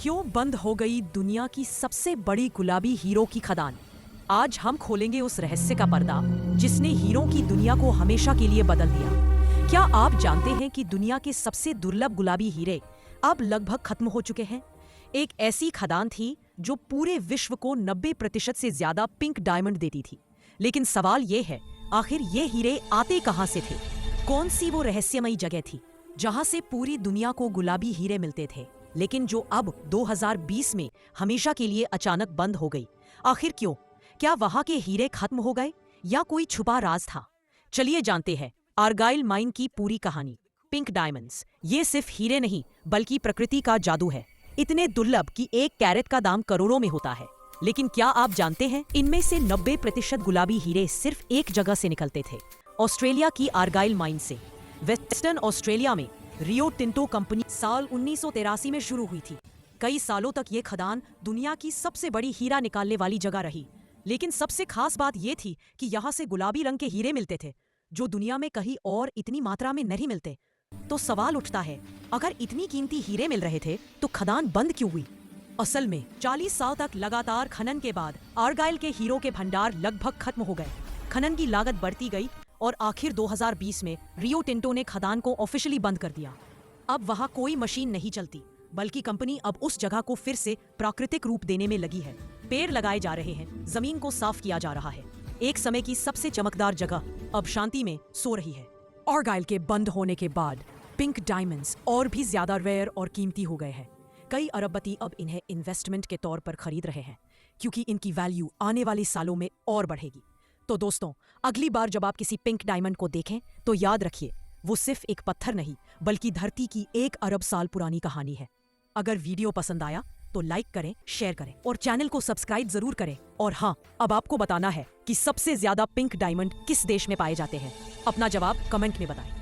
क्यों बंद हो गई दुनिया की सबसे बड़ी गुलाबी हीरो की खदान? आज हम खोलेंगे उस रहस्य का पर्दा जिसने हीरो की दुनिया को हमेशा के लिए बदल दिया। क्या आप जानते हैं कि दुनिया के सबसे दुर्लभ गुलाबी हीरे अब लगभग खत्म हो चुके हैं? एक ऐसी खदान थी जो पूरे विश्व को 90% से ज्यादा पिंक डायमंड देती थी। लेकिन सवाल ये है, आखिर ये हीरे आते कहां से थे? कौन सी वो रहस्यमयी जगह थी जहां से पूरी दुनिया को गुलाबी हीरे मिलते थे, लेकिन जो अब 2020 में हमेशा के लिए अचानक बंद हो गई? आखिर क्यों? क्या वहां के हीरे खत्म हो गए या कोई छुपा राज था? चलिए जानते हैं आर्गाइल माइन की पूरी कहानी। पिंक डायमंड्स ये सिर्फ हीरे नहीं बल्कि प्रकृति का जादू है। इतने दुर्लभ कि एक कैरेट का दाम करोड़ों में होता है। लेकिन क्या आप जानते हैं इनमें से 90% गुलाबी हीरे सिर्फ एक जगह से निकलते थे, ऑस्ट्रेलिया की आर्गाइल माइन से। वेस्टर्न ऑस्ट्रेलिया में रियो टिंटो कंपनी साल 1983 में शुरू हुई थी। कई सालों तक ये खदान दुनिया की सबसे बड़ी हीरा निकालने वाली जगह रही। लेकिन सबसे खास बात ये थी कि यहाँ से गुलाबी रंग के हीरे मिलते थे जो दुनिया में कहीं और इतनी मात्रा में नहीं मिलते। तो सवाल उठता है, अगर इतनी कीमती हीरे मिल रहे थे तो खदान बंद क्यों हुई? असल में 40 साल तक लगातार खनन के बाद आर्गाइल के हीरो के भंडार लगभग खत्म हो गए। खनन की लागत बढ़ती गई और आखिर 2020 में रियो टिंटो ने खदान को ऑफिशियली बंद कर दिया। अब वहाँ कोई मशीन नहीं चलती, बल्कि कंपनी अब उस जगह को फिर से प्राकृतिक रूप देने में लगी है। पेड़ लगाए जा रहे हैं, जमीन को साफ किया जा रहा है। एक समय की सबसे चमकदार जगह अब शांति में सो रही है। आर्गाइल के बंद होने के बाद पिंक डायमंड्स और भी ज्यादा रेयर और कीमती हो गए हैं। कई अरबपति अब इन्हें इन्वेस्टमेंट के तौर पर खरीद रहे हैं क्योंकि इनकी वैल्यू आने वाले सालों में और बढ़ेगी। तो दोस्तों, अगली बार जब आप किसी पिंक डायमंड को देखें तो याद रखिए, वो सिर्फ एक पत्थर नहीं बल्कि धरती की 1 अरब साल पुरानी कहानी है। अगर वीडियो पसंद आया तो लाइक करें, शेयर करें और चैनल को सब्सक्राइब जरूर करें। और हाँ, अब आपको बताना है कि सबसे ज्यादा पिंक डायमंड किस देश में पाए जाते हैं। अपना जवाब कमेंट में बताएं।